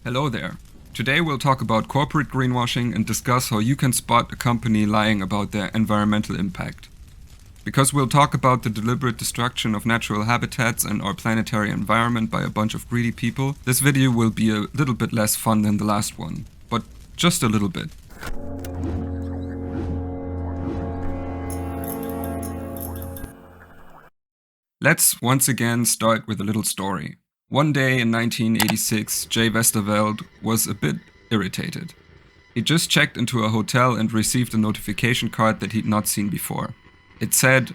Hello there. Today we'll talk about corporate greenwashing and discuss how you can spot a company lying about their environmental impact. Because we'll talk about the deliberate destruction of natural habitats and our planetary environment by a bunch of greedy people, this video will be a little bit less fun than the last one, but just a little bit. Let's once again start with a little story. One day in 1986, Jay Westerveld was a bit irritated. He just checked into a hotel and received a notification card that he'd not seen before. It said,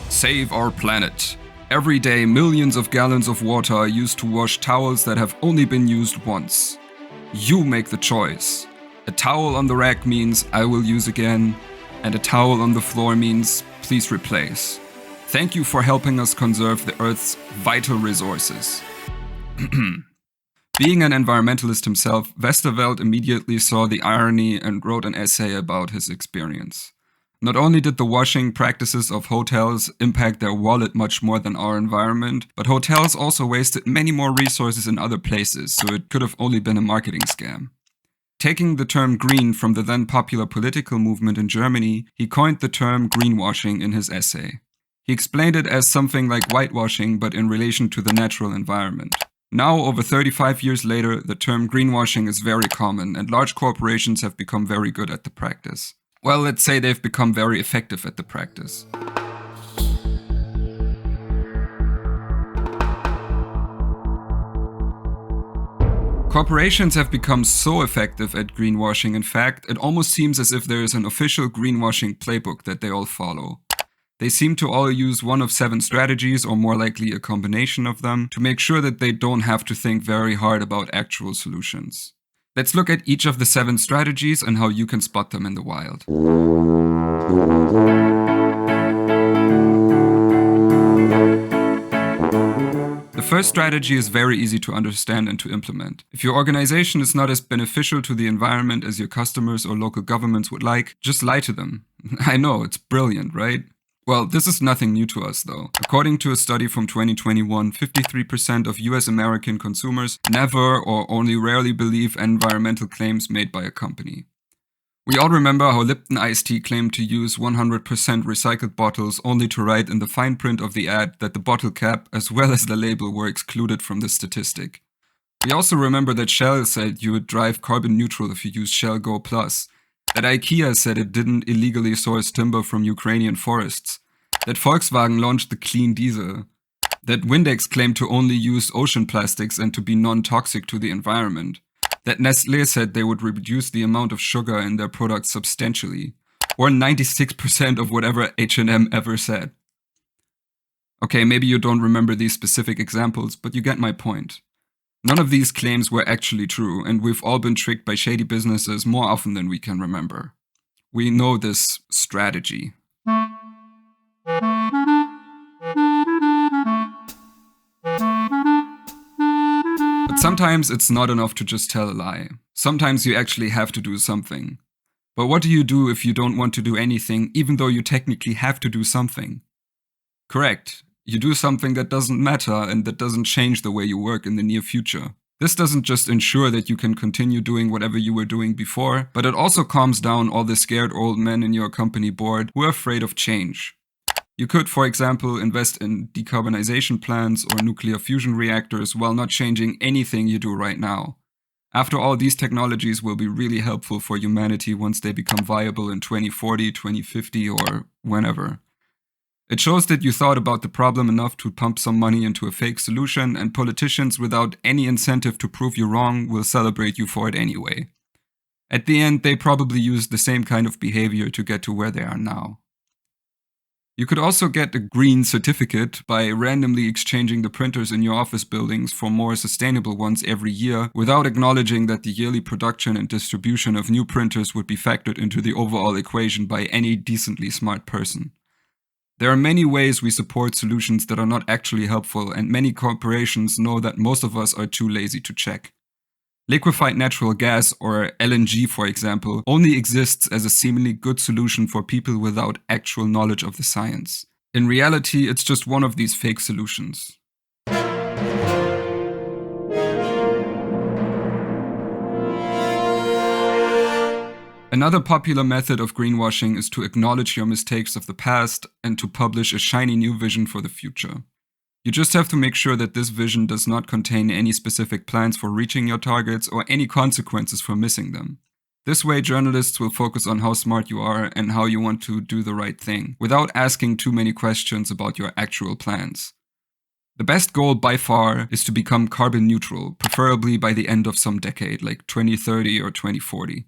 "Save our planet. Every day millions of gallons of water are used to wash towels that have only been used once. You make the choice. A towel on the rack means I will use again, and a towel on the floor means please replace. Thank you for helping us conserve the Earth's vital resources." Being an environmentalist himself, Westerveld immediately saw the irony and wrote an essay about his experience. Not only did the washing practices of hotels impact their wallet much more than our environment, but hotels also wasted many more resources in other places, so it could have only been a marketing scam. Taking the term green from the then popular political movement in Germany, he coined the term greenwashing in his essay. He explained it as something like whitewashing, but in relation to the natural environment. Now, over 35 years later, the term greenwashing is very common, and large corporations have become very good at the practice. Well, let's say they've become very effective at the practice. Corporations have become so effective at greenwashing, in fact, it almost seems as if there is an official greenwashing playbook that they all follow. They seem to all use one of 7 strategies, or more likely a combination of them, to make sure that they don't have to think very hard about actual solutions. Let's look at each of the 7 strategies and how you can spot them in the wild. The first strategy is very easy to understand and to implement. If your organization is not as beneficial to the environment as your customers or local governments would like, just lie to them. I know, it's brilliant, right? Well, this is nothing new to us though. According to a study from 2021, 53% of US American consumers never or only rarely believe environmental claims made by a company. We all remember how Lipton iced tea claimed to use 100% recycled bottles only to write in the fine print of the ad that the bottle cap as well as the label were excluded from the statistic. We also remember that Shell said you would drive carbon neutral if you used Shell Go Plus. That IKEA said it didn't illegally source timber from Ukrainian forests. That Volkswagen launched the clean diesel. That Windex claimed to only use ocean plastics and to be non-toxic to the environment. That Nestlé said they would reduce the amount of sugar in their products substantially. Or 96% of whatever H&M ever said. Okay, maybe you don't remember these specific examples, but you get my point. None of these claims were actually true, and we've all been tricked by shady businesses more often than we can remember. We know this strategy. But sometimes it's not enough to just tell a lie. Sometimes you actually have to do something. But what do you do if you don't want to do anything, even though you technically have to do something? Correct. You do something that doesn't matter and that doesn't change the way you work in the near future. This doesn't just ensure that you can continue doing whatever you were doing before, but it also calms down all the scared old men in your company board who are afraid of change. You could, for example, invest in decarbonization plans or nuclear fusion reactors while not changing anything you do right now. After all, these technologies will be really helpful for humanity once they become viable in 2040, 2050, or whenever. It shows that you thought about the problem enough to pump some money into a fake solution, and politicians without any incentive to prove you wrong will celebrate you for it anyway. At the end, they probably used the same kind of behavior to get to where they are now. You could also get a green certificate by randomly exchanging the printers in your office buildings for more sustainable ones every year, without acknowledging that the yearly production and distribution of new printers would be factored into the overall equation by any decently smart person. There are many ways we support solutions that are not actually helpful, and many corporations know that most of us are too lazy to check. Liquefied natural gas, or LNG for example, only exists as a seemingly good solution for people without actual knowledge of the science. In reality, it's just one of these fake solutions. Another popular method of greenwashing is to acknowledge your mistakes of the past and to publish a shiny new vision for the future. You just have to make sure that this vision does not contain any specific plans for reaching your targets or any consequences for missing them. This way, journalists will focus on how smart you are and how you want to do the right thing, without asking too many questions about your actual plans. The best goal by far is to become carbon neutral, preferably by the end of some decade, like 2030 or 2040.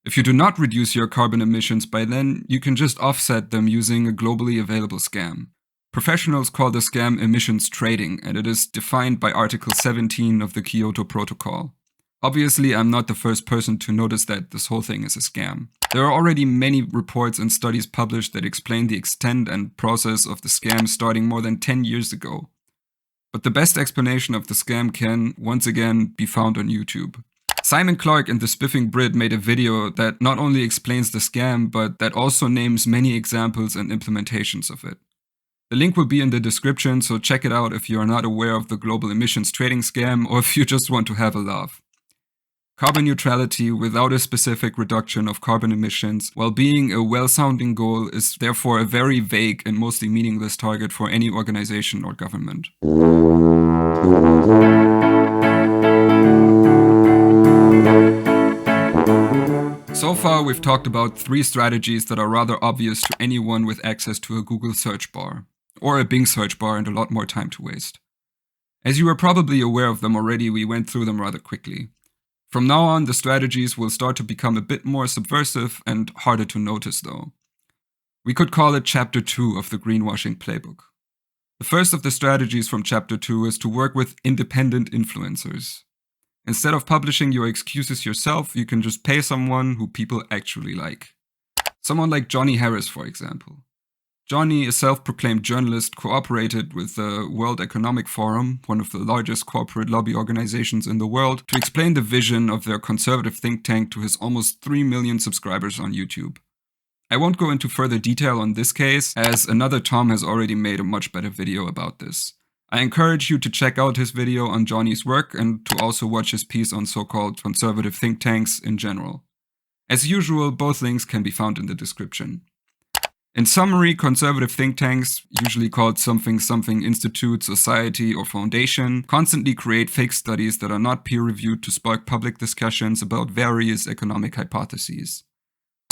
If you do not reduce your carbon emissions by then, you can just offset them using a globally available scam. Professionals call the scam emissions trading, and it is defined by Article 17 of the Kyoto Protocol. Obviously, I'm not the first person to notice that this whole thing is a scam. There are already many reports and studies published that explain the extent and process of the scam starting more than 10 years ago. But the best explanation of the scam can, once again, be found on YouTube. Simon Clark and the Spiffing Brit made a video that not only explains the scam, but that also names many examples and implementations of it. The link will be in the description, so check it out if you are not aware of the global emissions trading scam or if you just want to have a laugh. Carbon neutrality without a specific reduction of carbon emissions, while being a well-sounding goal, is therefore a very vague and mostly meaningless target for any organization or government. So far, we've talked about 3 strategies that are rather obvious to anyone with access to a Google search bar, or a Bing search bar and a lot more time to waste. As you are probably aware of them already, we went through them rather quickly. From now on, the strategies will start to become a bit more subversive and harder to notice though. We could call it Chapter 2 of the Greenwashing Playbook. The first of the strategies from Chapter 2 is to work with independent influencers. Instead of publishing your excuses yourself, you can just pay someone who people actually like. Someone like Johnny Harris, for example. Johnny, a self-proclaimed journalist, cooperated with the World Economic Forum, one of the largest corporate lobby organizations in the world, to explain the vision of their conservative think tank to his almost 3 million subscribers on YouTube. I won't go into further detail on this case, as another Tom has already made a much better video about this. I encourage you to check out his video on Johnny's work and to also watch his piece on so-called conservative think tanks in general. As usual, both links can be found in the description. In summary, conservative think tanks, usually called something institute, society, or foundation, constantly create fake studies that are not peer-reviewed to spark public discussions about various economic hypotheses.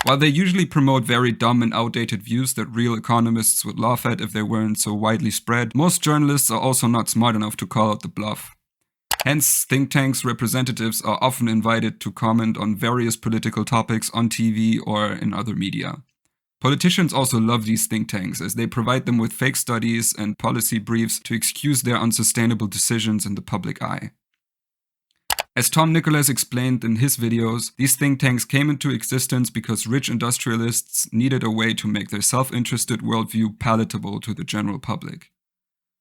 While they usually promote very dumb and outdated views that real economists would laugh at if they weren't so widely spread, most journalists are also not smart enough to call out the bluff. Hence, think tanks' representatives are often invited to comment on various political topics on TV or in other media. Politicians also love these think tanks, as they provide them with fake studies and policy briefs to excuse their unsustainable decisions in the public eye. As Tom Nicholas explained in his videos, these think tanks came into existence because rich industrialists needed a way to make their self-interested worldview palatable to the general public.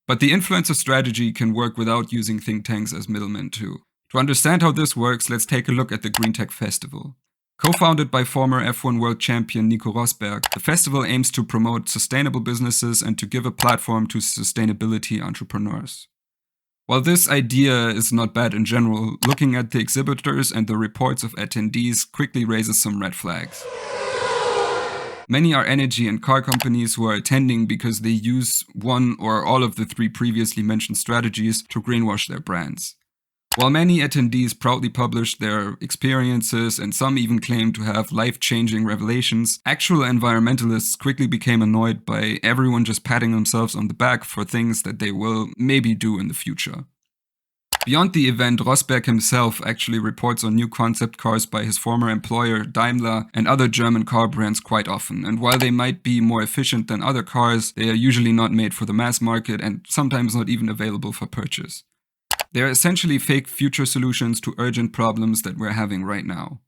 But the influencer strategy can work without using think tanks as middlemen too. To understand how this works, let's take a look at the Green Tech Festival. Co-founded by former F1 world champion Nico Rosberg, the festival aims to promote sustainable businesses and to give a platform to sustainability entrepreneurs. While this idea is not bad in general, looking at the exhibitors and the reports of attendees quickly raises some red flags. Many are energy and car companies who are attending because they use one or all of the 3 previously mentioned strategies to greenwash their brands. While many attendees proudly publish their experiences and some even claim to have life-changing revelations, actual environmentalists quickly became annoyed by everyone just patting themselves on the back for things that they will maybe do in the future. Beyond the event, Rosberg himself actually reports on new concept cars by his former employer Daimler and other German car brands quite often, and while they might be more efficient than other cars, they are usually not made for the mass market and sometimes not even available for purchase. They are essentially fake future solutions to urgent problems that we're having right now.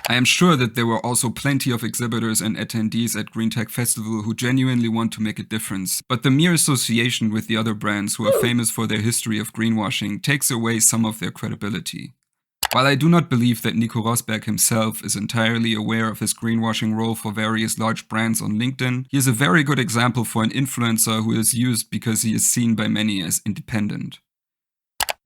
I am sure that there were also plenty of exhibitors and attendees at Green Tech Festival who genuinely want to make a difference, but the mere association with the other brands who are famous for their history of greenwashing takes away some of their credibility. While I do not believe that Nico Rosberg himself is entirely aware of his greenwashing role for various large brands on LinkedIn, he is a very good example for an influencer who is used because he is seen by many as independent.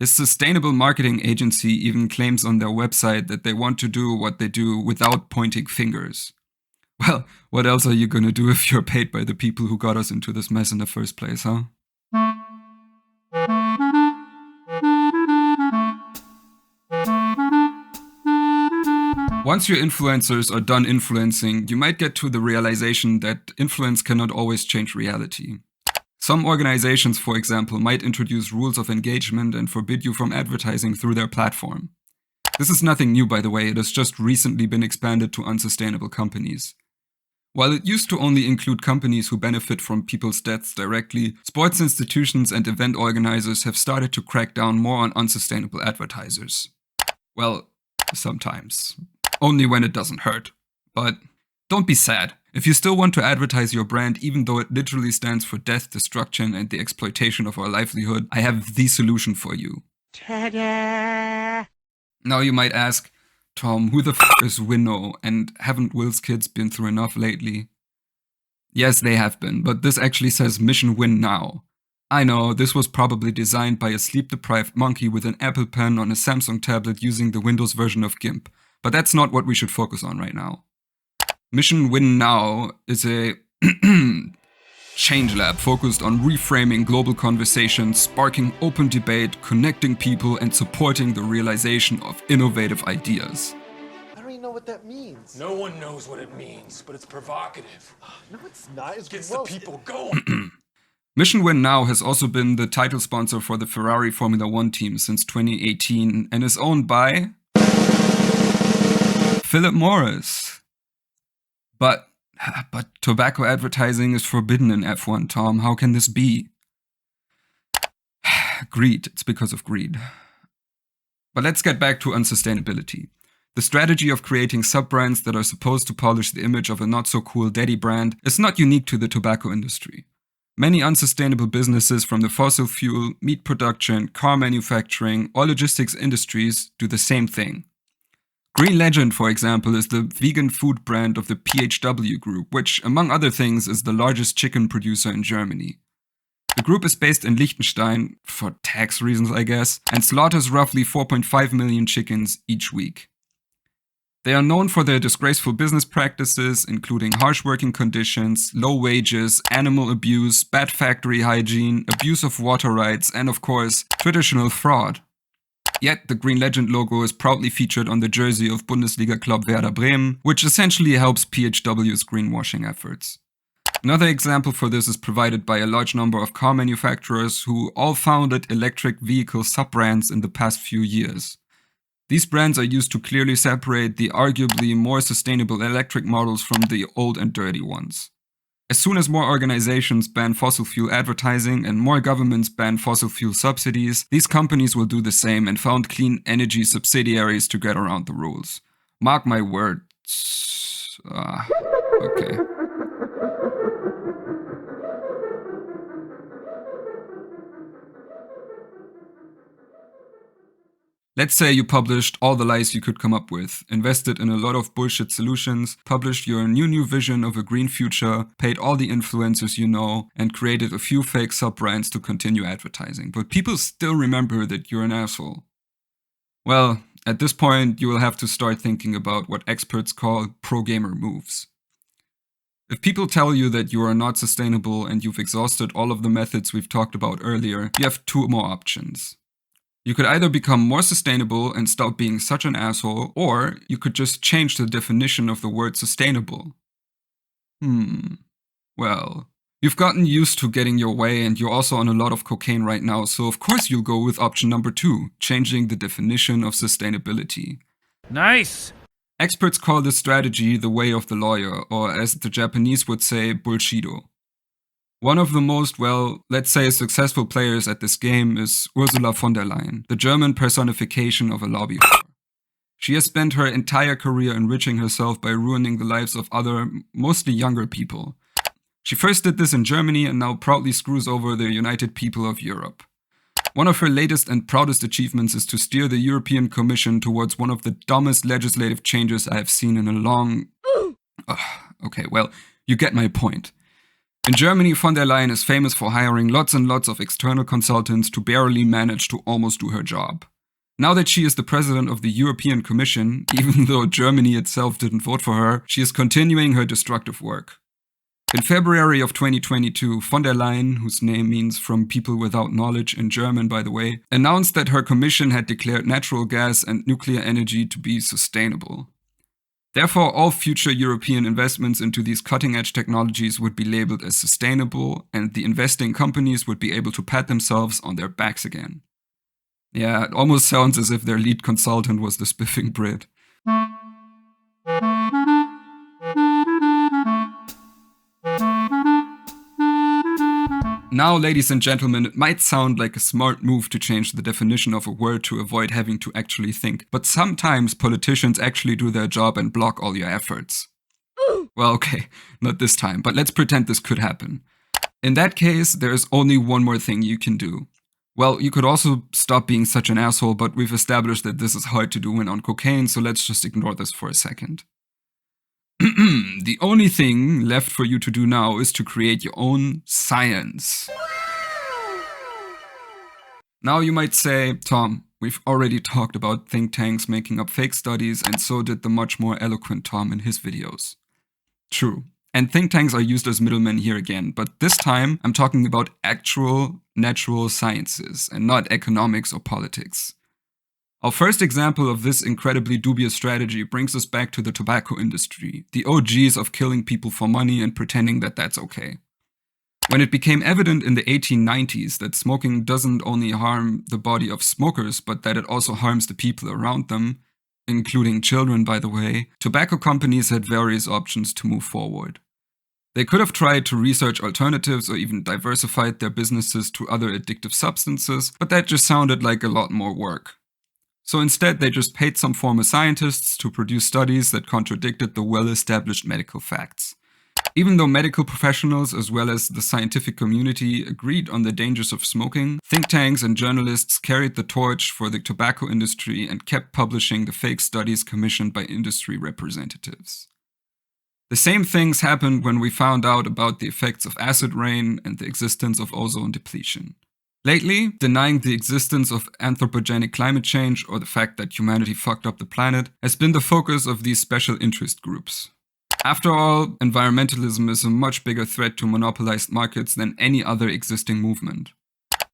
His sustainable marketing agency even claims on their website that they want to do what they do without pointing fingers. Well, what else are you gonna do if you're paid by the people who got us into this mess in the first place, huh? Once your influencers are done influencing, you might get to the realization that influence cannot always change reality. Some organizations, for example, might introduce rules of engagement and forbid you from advertising through their platform. This is nothing new, by the way, it has just recently been expanded to unsustainable companies. While it used to only include companies who benefit from people's deaths directly, sports institutions and event organizers have started to crack down more on unsustainable advertisers. Well, sometimes. Only when it doesn't hurt. But don't be sad. If you still want to advertise your brand, even though it literally stands for death, destruction, and the exploitation of our livelihood, I have the solution for you. Ta-da! Now you might ask, Tom, who the f is Winnow, and haven't Will's kids been through enough lately? Yes, they have been, but this actually says Mission Win Now. I know, this was probably designed by a sleep-deprived monkey with an Apple Pen on a Samsung tablet using the Windows version of GIMP, but that's not what we should focus on right now. Mission Win Now is a change lab focused on reframing global conversations, sparking open debate, connecting people, and supporting the realization of innovative ideas. I don't even know what that means. No one knows what it means, but it's provocative. No, it's not. It Gets the people going. Mission Win Now has also been the title sponsor for the Ferrari Formula One team since 2018 and is owned by Philip Morris. But tobacco advertising is forbidden in F1, Tom. How can this be? Greed. It's because of greed. But let's get back to unsustainability. The strategy of creating sub-brands that are supposed to polish the image of a not-so-cool daddy brand is not unique to the tobacco industry. Many unsustainable businesses from the fossil fuel, meat production, car manufacturing, or logistics industries do the same thing. Green Legend, for example, is the vegan food brand of the PHW Group, which, among other things, is the largest chicken producer in Germany. The group is based in Liechtenstein, for tax reasons I guess, and slaughters roughly 4.5 million chickens each week. They are known for their disgraceful business practices, including harsh working conditions, low wages, animal abuse, bad factory hygiene, abuse of water rights, and of course, traditional fraud. Yet, the Green Legend logo is proudly featured on the jersey of Bundesliga club Werder Bremen, which essentially helps PHW's greenwashing efforts. Another example for this is provided by a large number of car manufacturers who all founded electric vehicle sub-brands in the past few years. These brands are used to clearly separate the arguably more sustainable electric models from the old and dirty ones. As soon as more organizations ban fossil fuel advertising and more governments ban fossil fuel subsidies, these companies will do the same and found clean energy subsidiaries to get around the rules. Mark my words. Okay. Let's say you published all the lies you could come up with, invested in a lot of bullshit solutions, published your new vision of a green future, paid all the influencers you know, and created a few fake sub-brands to continue advertising. But people still remember that you're an asshole. Well, at this point, you will have to start thinking about what experts call pro-gamer moves. If people tell you that you are not sustainable and you've exhausted all of the methods we've talked about earlier, you have two more options. You could either become more sustainable and stop being such an asshole, or you could just change the definition of the word sustainable. Well, you've gotten used to getting your way and you're also on a lot of cocaine right now, so of course you'll go with option number 2, changing the definition of sustainability. Nice! Experts call this strategy the way of the lawyer, or as the Japanese would say, bullshido. One of the most, well, let's say successful players at this game is Ursula von der Leyen, the German personification of a lobby whore. She has spent her entire career enriching herself by ruining the lives of other, mostly younger people. She first did this in Germany and now proudly screws over the united people of Europe. One of her latest and proudest achievements is to steer the European Commission towards one of the dumbest legislative changes I have seen in a long... Okay, well, you get my point. In Germany, von der Leyen is famous for hiring lots and lots of external consultants to barely manage to almost do her job. Now that she is the president of the European Commission, even though Germany itself didn't vote for her, she is continuing her destructive work. In February of 2022, von der Leyen, whose name means from people without knowledge in German by the way, announced that her commission had declared natural gas and nuclear energy to be sustainable. Therefore, all future European investments into these cutting-edge technologies would be labeled as sustainable, and the investing companies would be able to pat themselves on their backs again. Yeah, it almost sounds as if their lead consultant was the spiffing Brit. Now, ladies and gentlemen, it might sound like a smart move to change the definition of a word to avoid having to actually think, but sometimes politicians actually do their job and block all your efforts. Well, okay, not this time, but let's pretend this could happen. In that case, there's only one more thing you can do. Well, you could also stop being such an asshole, but we've established that this is hard to do when on cocaine, so let's just ignore this for a second. The only thing left for you to do now is to create your own science. Now you might say, Tom, we've already talked about think tanks making up fake studies, and so did the much more eloquent Tom in his videos. True. And think tanks are used as middlemen here again, but this time I'm talking about actual natural sciences and not economics or politics. Our first example of this incredibly dubious strategy brings us back to the tobacco industry, the OGs of killing people for money and pretending that that's okay. When it became evident in the 1890s that smoking doesn't only harm the body of smokers, but that it also harms the people around them, including children by the way, tobacco companies had various options to move forward. They could have tried to research alternatives or even diversified their businesses to other addictive substances, but that just sounded like a lot more work. So instead, they just paid some former scientists to produce studies that contradicted the well-established medical facts. Even though medical professionals as well as the scientific community agreed on the dangers of smoking, think tanks and journalists carried the torch for the tobacco industry and kept publishing the fake studies commissioned by industry representatives. The same things happened when we found out about the effects of acid rain and the existence of ozone depletion. Lately, denying the existence of anthropogenic climate change or the fact that humanity fucked up the planet has been the focus of these special interest groups. After all, environmentalism is a much bigger threat to monopolized markets than any other existing movement.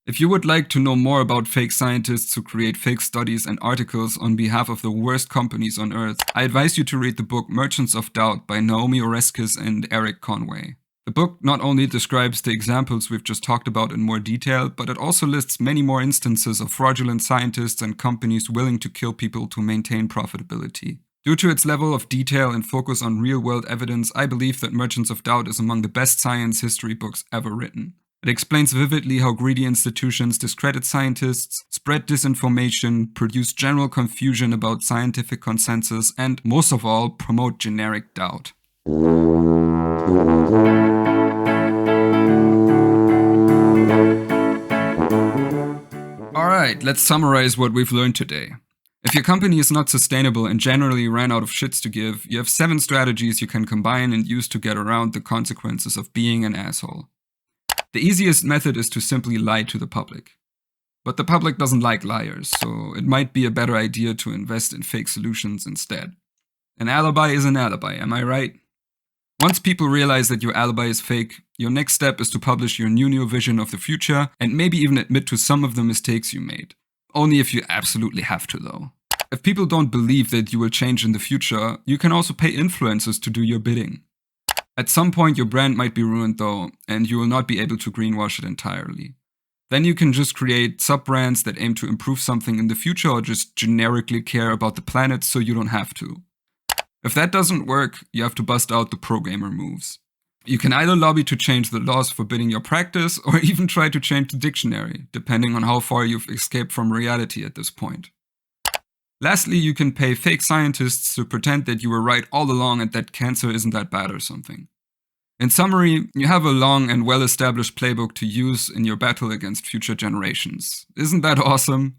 If you would like to know more about fake scientists who create fake studies and articles on behalf of the worst companies on earth, I advise you to read the book Merchants of Doubt by Naomi Oreskes and Eric Conway. The book not only describes the examples we've just talked about in more detail, but it also lists many more instances of fraudulent scientists and companies willing to kill people to maintain profitability. Due to its level of detail and focus on real-world evidence, I believe that Merchants of Doubt is among the best science history books ever written. It explains vividly how greedy institutions discredit scientists, spread disinformation, produce general confusion about scientific consensus, and, most of all, promote generic doubt. Alright, let's summarize what we've learned today. If your company is not sustainable and generally ran out of shits to give, you have 7 strategies you can combine and use to get around the consequences of being an asshole. The easiest method is to simply lie to the public. But the public doesn't like liars, so it might be a better idea to invest in fake solutions instead. An alibi is an alibi, am I right? Once people realize that your alibi is fake, your next step is to publish your new vision of the future and maybe even admit to some of the mistakes you made. Only if you absolutely have to though. If people don't believe that you will change in the future, you can also pay influencers to do your bidding. At some point your brand might be ruined though, and you will not be able to greenwash it entirely. Then you can just create sub-brands that aim to improve something in the future or just generically care about the planet so you don't have to. If that doesn't work, you have to bust out the pro-gamer moves. You can either lobby to change the laws forbidding your practice, or even try to change the dictionary, depending on how far you've escaped from reality at this point. Lastly, you can pay fake scientists to pretend that you were right all along and that cancer isn't that bad or something. In summary, you have a long and well-established playbook to use in your battle against future generations. Isn't that awesome?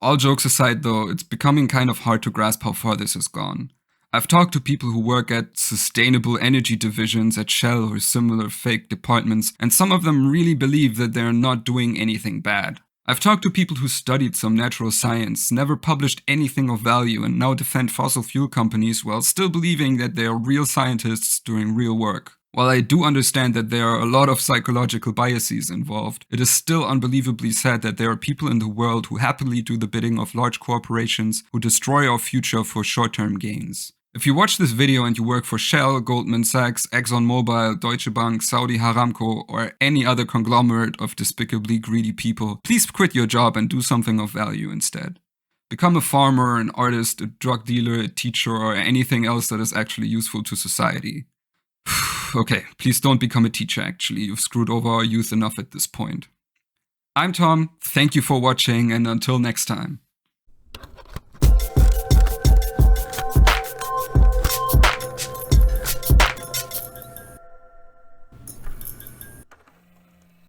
All jokes aside though, it's becoming kind of hard to grasp how far this has gone. I've talked to people who work at sustainable energy divisions at Shell or similar fake departments, and some of them really believe that they're not doing anything bad. I've talked to people who studied some natural science, never published anything of value, and now defend fossil fuel companies while still believing that they are real scientists doing real work. While I do understand that there are a lot of psychological biases involved, it is still unbelievably sad that there are people in the world who happily do the bidding of large corporations who destroy our future for short-term gains. If you watch this video and you work for Shell, Goldman Sachs, ExxonMobil, Deutsche Bank, Saudi Aramco, or any other conglomerate of despicably greedy people, please quit your job and do something of value instead. Become a farmer, an artist, a drug dealer, a teacher, or anything else that is actually useful to society. Okay, please don't become a teacher actually, you've screwed over our youth enough at this point. I'm Tom, thank you for watching, and until next time.